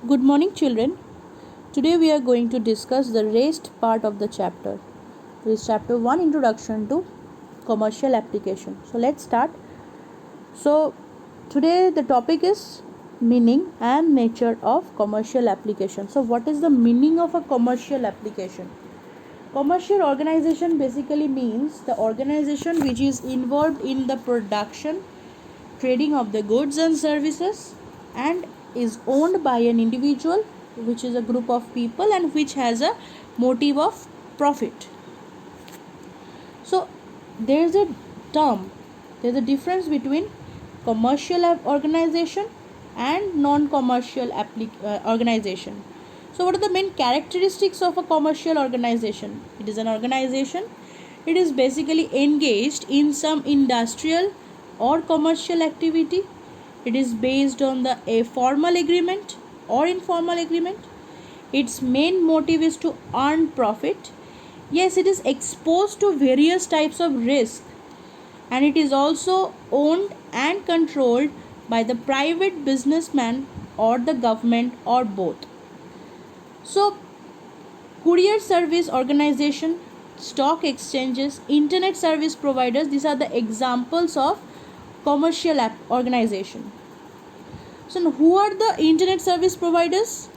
Good morning, children. Today we are going to discuss the rest part of the chapter. This is chapter 1, Introduction to Commercial Application. So let's start. So today the topic is meaning and nature of commercial application. So what is the meaning of a commercial application? Commercial organization basically means the organization which is involved in the production, trading of the goods and services, and is owned by an individual, which is a group of people, and which has a motive of profit. So there's a difference between commercial organization and non-commercial organization. So what are the main characteristics of a commercial organization? It is an organization, it is basically engaged in some industrial or commercial activity. It is based on a formal agreement or informal agreement. Its main motive is to earn profit. Yes, it is exposed to various types of risk, and it is also owned and controlled by the private businessman or the government or both. So courier service organization, stock exchanges, internet service providers, these are the examples of commercial organization. So who are the internet service providers?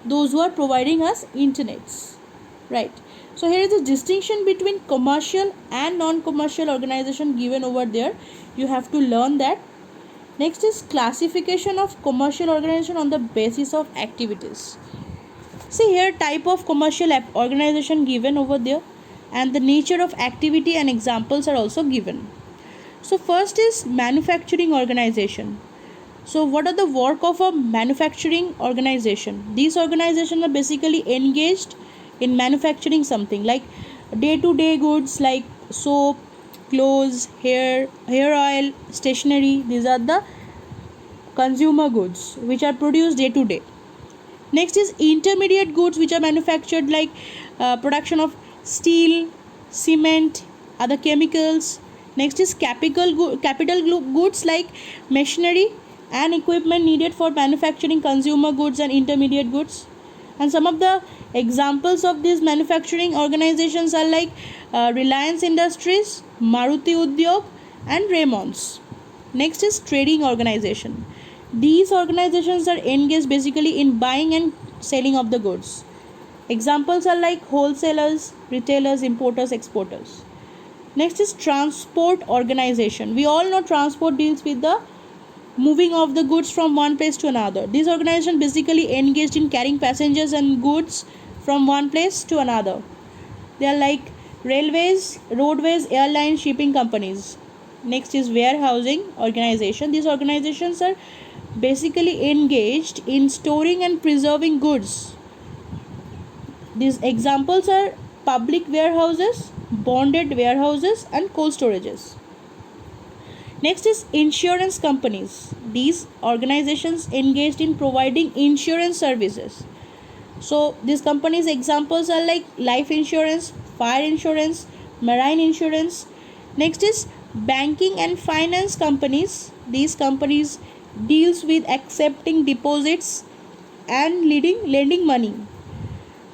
Those who are providing us internets, right? So here is the distinction between commercial and non-commercial organization given over there. You have to learn that. Next is classification of commercial organization on the basis of activities. See here, type of commercial organization given over there, and the nature of activity and examples are also given. So first is manufacturing organization. So what are the work of a manufacturing organization? These organizations are basically engaged in manufacturing something like day-to-day goods like soap, clothes, hair oil, stationery. These are the consumer goods which are produced day to day. Next is intermediate goods which are manufactured like production of steel, cement, other chemicals. Next is capital goods like machinery and equipment needed for manufacturing consumer goods and intermediate goods. And some of the examples of these manufacturing organizations are like Reliance Industries, Maruti Udyog, and Raymond's. Next is trading organization. These organizations are engaged basically in buying and selling of the goods. Examples are like wholesalers, retailers, importers, exporters. Next is transport organization. We all know transport deals with the moving of the goods from one place to another. These organizations basically engaged in carrying passengers and goods from one place to another. They are like railways, roadways, airlines, shipping companies. Next is warehousing organization. These organizations are basically engaged in storing and preserving goods. These examples are public warehouses, bonded warehouses, and cold storages. Next is insurance companies. These organizations engaged in providing insurance services. So these companies examples are like life insurance, fire insurance, marine insurance. Next is banking and finance companies. These companies deals with accepting deposits and lending money.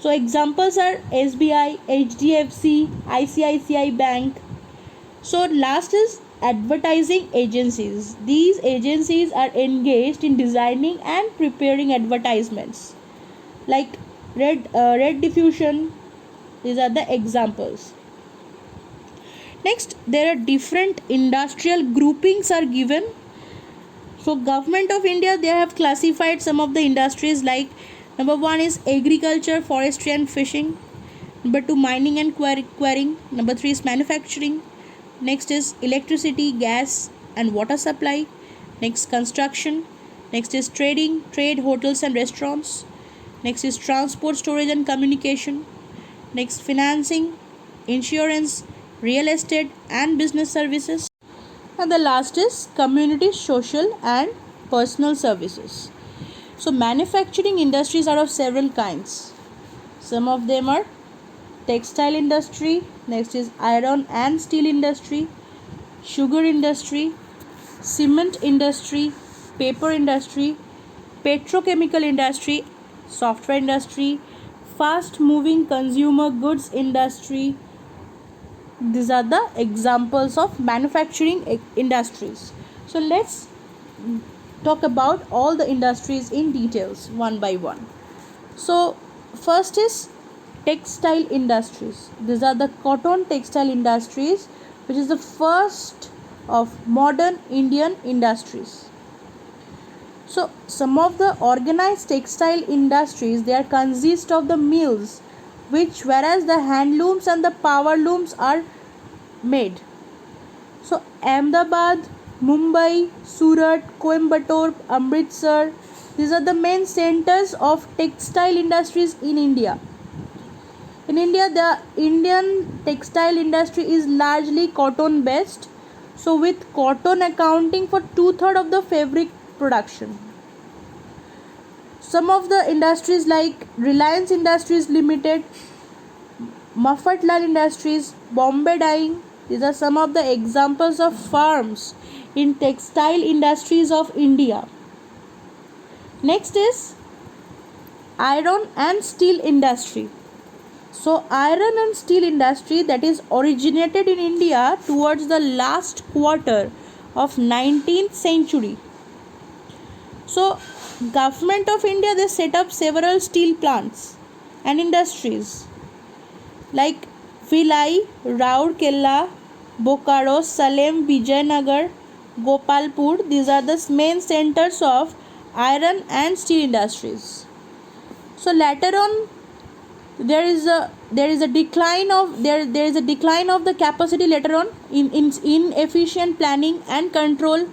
So examples are SBI, HDFC, ICICI Bank. So last is advertising agencies. These agencies are engaged in designing and preparing advertisements like red diffusion. These are the examples. Next, there are different industrial groupings are given. So Government of India, they have classified some of the industries like number 1 is agriculture, forestry and fishing. Number 2, mining and quarrying. Number 3 is manufacturing. Next is electricity, gas and water supply. Next, construction. Next is trade, hotels and restaurants. Next is transport, storage and communication. Next, financing, insurance, real estate and business services. And the last is community, social and personal services. So manufacturing industries are of several kinds. Some of them are textile industry, next is iron and steel industry, sugar industry, cement industry, paper industry, petrochemical industry software industry, fast moving consumer goods industry. These are the examples of manufacturing industries. So let's talk about all the industries in details one by one. So first is textile industries. These are the cotton textile industries, which is the first of modern Indian industries. So some of the organized textile industries, they are consist of the mills, which whereas the handlooms and the power looms are made. So Ahmedabad, Mumbai, Surat, Coimbatore, Amritsar, these are the main centers of textile industries in India. In India, the Indian textile industry is largely cotton based, so with cotton accounting for 2/3 of the fabric production. Some of the industries like Reliance Industries Limited, Maffatlal Industries, Bombay Dyeing, these are some of the examples of firms in textile industries of India. Next is iron and steel industry. So iron and steel industry that is originated in India towards the last quarter of 19th century. So government of India, they set up several steel plants and industries like Vilai, Rourkela, Bokaro, Salem, Vijayanagar, Gopalpur. These are the main centers of iron and steel industries. So later on, there is a decline of the capacity later on in inefficient planning and control,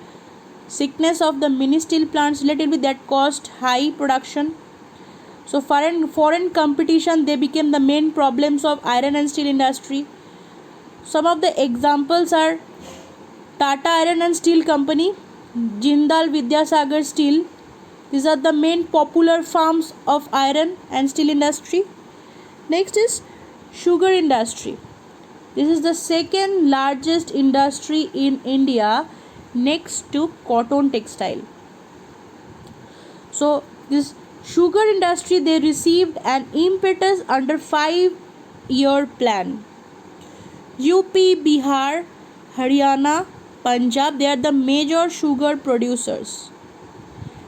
sickness of the mini steel plants related with that caused high production. So foreign competition, they became the main problems of iron and steel industry. Some of the examples are Tata Iron and Steel Company, Jindal Vidyasagar Steel. These are the main popular firms of iron and steel industry. Next is sugar industry. This is the second largest industry in India next to cotton textile. So this sugar industry, they received an impetus under 5-year plan. UP, Bihar, Haryana, Punjab, they are the major sugar producers.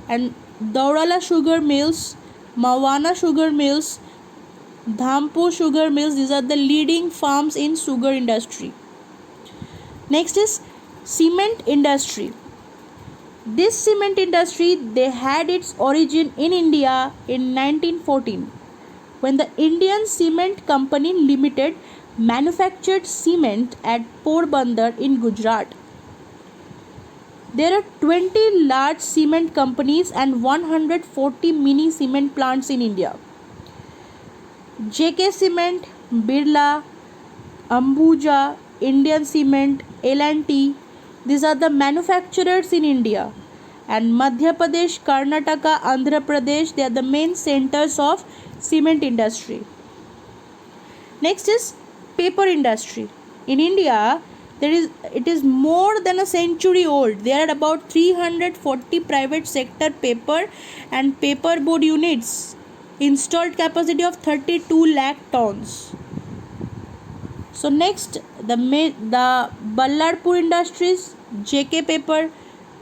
And Daurala sugar mills, Mawana sugar mills, Dhampur sugar mills, these are the leading farms in sugar industry. Next is cement industry. This cement industry, they had its origin in India in 1914 when the Indian Cement Company Limited manufactured cement at Porbandar in Gujarat. There are 20 large cement companies and 140 mini cement plants in India. JK Cement, Birla, Ambuja, Indian Cement, L&T, these are the manufacturers in India. And Madhya Pradesh, Karnataka, Andhra Pradesh, they are the main centers of cement industry. Next is paper industry. In India, it is more than a century old. There are about 340 private sector paper and paper board units, installed capacity of 32 lakh tons. So next, the Ballarpur Industries, JK Paper,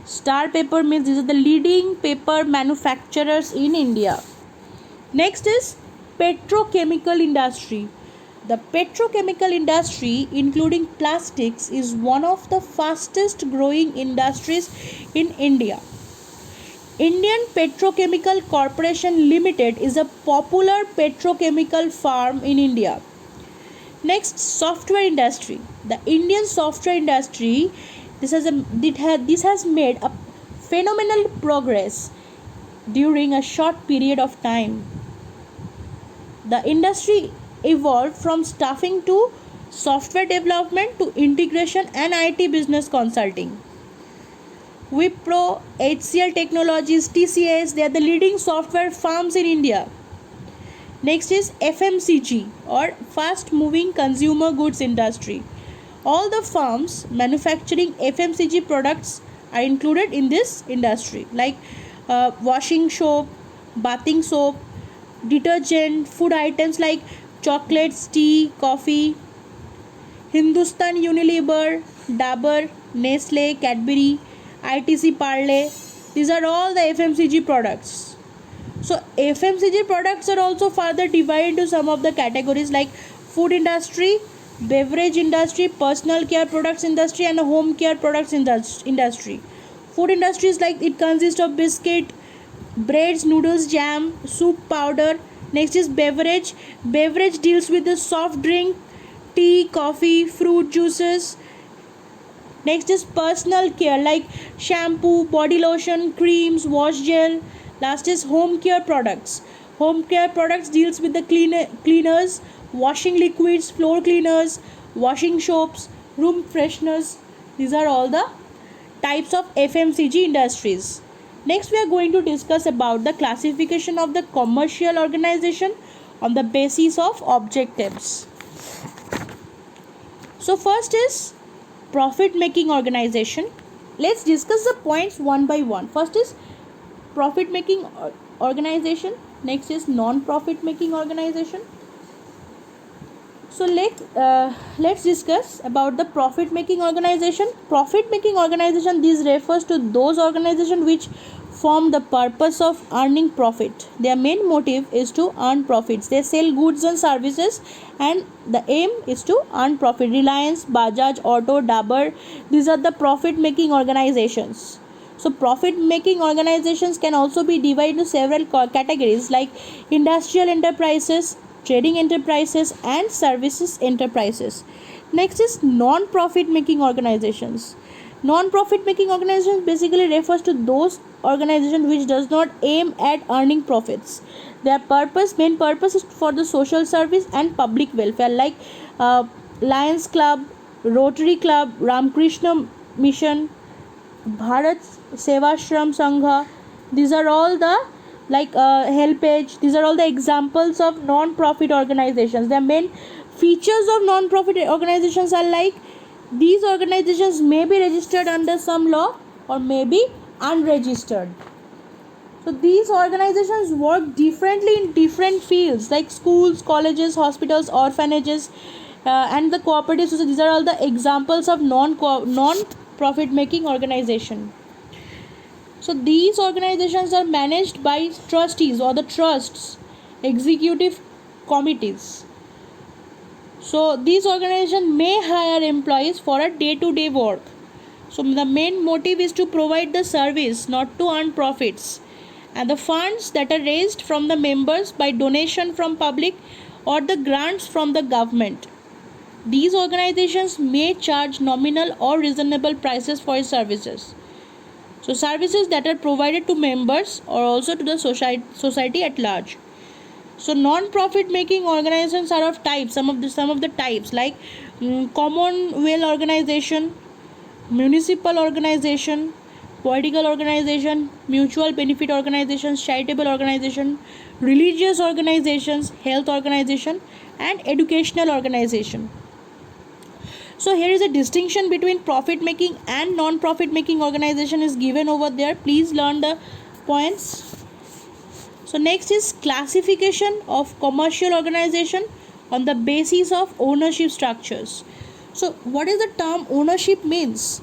Star Paper Mills, these are the leading paper manufacturers in India. Next is petrochemical industry. The petrochemical industry, including plastics, is one of the fastest growing industries in India. Indian Petrochemical Corporation Limited is a popular petrochemical firm in India. Next, software industry. The Indian software industry, this has made a phenomenal progress during a short period of time. The industry evolved from staffing to software development to integration and IT business consulting. Wipro, HCL Technologies, TCS, they are the leading software firms in India. Next is FMCG or fast moving consumer goods industry. All the firms manufacturing FMCG products are included in this industry like washing soap, bathing soap, detergent, food items like chocolates, tea, coffee, Hindustan Unilever, Dabur, Nestle, Cadbury, ITC Parle. These are all the FMCG products. So FMCG products are also further divided into some of the categories like food industry, beverage industry, personal care products industry, and home care products industry. Food industry is like it consists of biscuit, breads, noodles, jam, soup powder. Next is beverage. Beverage deals with the soft drink, tea, coffee, fruit juices. Next is personal care like shampoo, body lotion, creams, wash gel. Last is home care products. Home care products deals with the cleaners, washing liquids, floor cleaners, washing soaps, room fresheners. These are all the types of FMCG industries. Next we are going to discuss about the classification of the commercial organization on the basis of objectives. So first is profit making organization. Let's discuss the points one by one. First is profit making organization. Next is non profit making organization. So let's discuss about the profit making organization. Profit making organization, this refers to those organizations which form the purpose of earning profit. Their main motive is to earn profits. They sell goods and services and the aim is to earn profit. Reliance, Bajaj, Auto, Dabur, these are the profit making organizations. So profit making organizations can also be divided into several categories like industrial enterprises, trading enterprises, and services enterprises. Next is non-profit making organizations. Non-profit making organizations basically refers to those organizations which does not aim at earning profits. Their main purpose is for the social service and public welfare like Lions Club, Rotary Club, Ramakrishna Mission, Bharat Sevashram Sangha. These are all the Helpage. These are all the examples of non-profit organizations. The main features of non-profit organizations are like these organizations may be registered under some law or may be unregistered. So these organizations work differently in different fields like schools, colleges, hospitals, orphanages, and the cooperative society. These are all the examples of non-profit making organization. So these organizations are managed by trustees or the trusts, executive committees. So these organizations may hire employees for a day-to-day work. So the main motive is to provide the service, not to earn profits. And the funds that are raised from the members by donation from public or the grants from the government. These organizations may charge nominal or reasonable prices for its services. So services that are provided to members or also to the society at large. So non-profit making organizations are of types. Some of the types like Commonwealth organization, municipal organization, political organization, mutual benefit organizations, charitable organization, religious organizations, health organization, and educational organization. So here is a distinction between profit making and non-profit making organization is given over there. Please learn the points. So next is classification of commercial organization on the basis of ownership structures. So what is the term ownership means?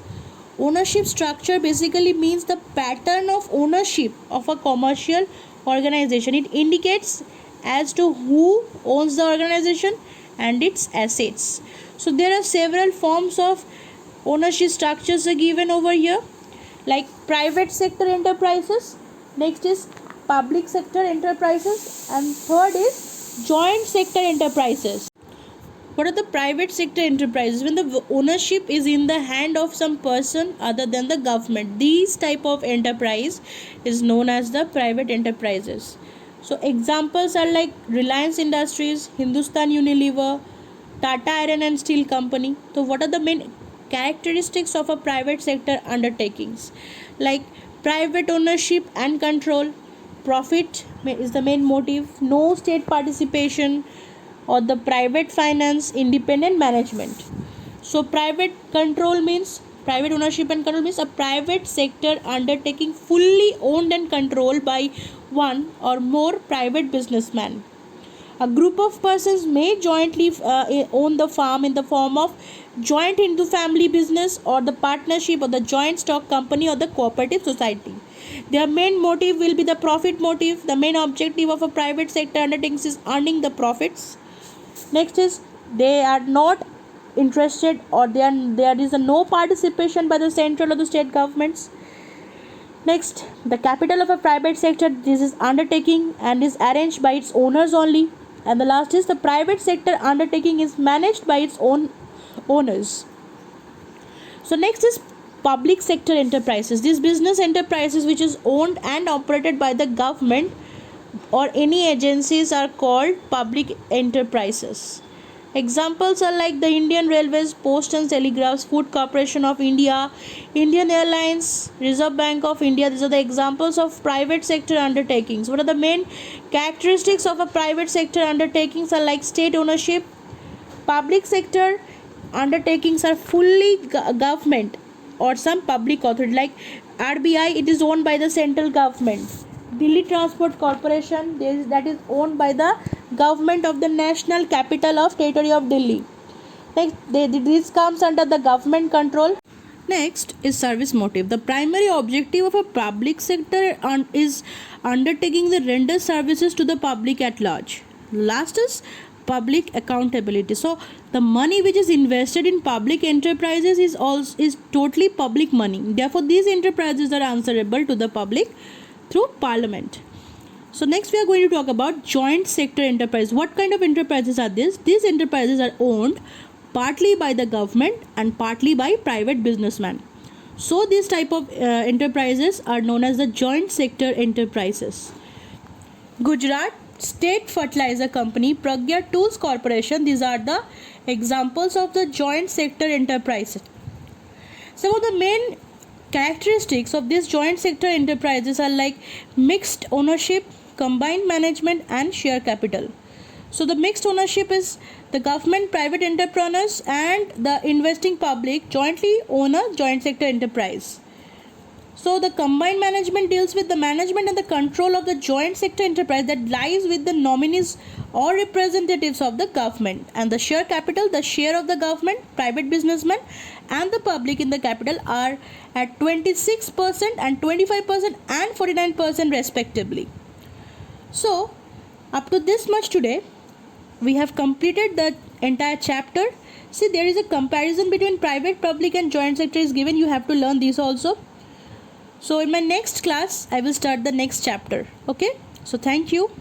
Ownership structure basically means the pattern of ownership of a commercial organization. It indicates as to who owns the organization and its assets. So there are several forms of ownership structures are given over here like private sector enterprises, next is public sector enterprises, and third is joint sector enterprises. What are the private sector enterprises? When the ownership is in the hand of some person other than the government, these type of enterprise is known as the private enterprises. So examples are like Reliance Industries, Hindustan Unilever, Tata Iron and Steel Company. So what are the main characteristics of a private sector undertakings? Like private ownership and control, profit is the main motive, no state participation, or the private finance, independent management. So private ownership and control means a private sector undertaking fully owned and controlled by one or more private businessmen. A group of persons may jointly own the farm in the form of joint into family business or the partnership or the joint stock company or the cooperative society. Their main motive will be the profit motive. The main objective of a private sector undertakings is earning the profits. Next is they are not interested or there is a no participation by the central or the state governments. Next, the capital of a private sector, this is undertaking and is arranged by its owners only. And the last is the private sector undertaking is managed by its own owners. So next is public sector enterprises. These business enterprises which is owned and operated by the government or any agencies are called public enterprises. Examples are like the Indian Railways, Post and Telegraphs, Food Corporation of India, Indian Airlines, Reserve Bank of India. These are the examples of private sector undertakings. What are the main characteristics of a private sector undertakings are like state ownership. Public sector undertakings are fully government or some public authority like RBI, it is owned by the central government. Delhi Transport Corporation, that is owned by the government of the national capital of territory of Delhi. Next, this comes under the government control. Next is service motive. The primary objective of a public sector is undertaking the render services to the public at large. Last is public accountability. So the money which is invested in public enterprises is totally public money. Therefore, these enterprises are answerable to the public through parliament. So next we are going to talk about joint sector enterprise. What kind of enterprises are these? These enterprises are owned partly by the government and partly by private businessmen. So these type of enterprises are known as the joint sector enterprises. Gujarat State Fertilizer Company, Pragya Tools Corporation, these are the examples of the joint sector enterprises. Some of the main characteristics of these joint sector enterprises are like mixed ownership, combined management and share capital. So the mixed ownership is the government, private entrepreneurs and the investing public jointly own a joint sector enterprise. So the combined management deals with the management and the control of the joint sector enterprise that lies with the nominees or representatives of the government. And the share capital, the share of the government, private businessmen and the public in the capital are at 26% and 25% and 49% respectively. So up to this much today, we have completed the entire chapter. See, there is a comparison between private, public and joint sector is given. You have to learn these also. So in my next class, I will start the next chapter. Okay. So thank you.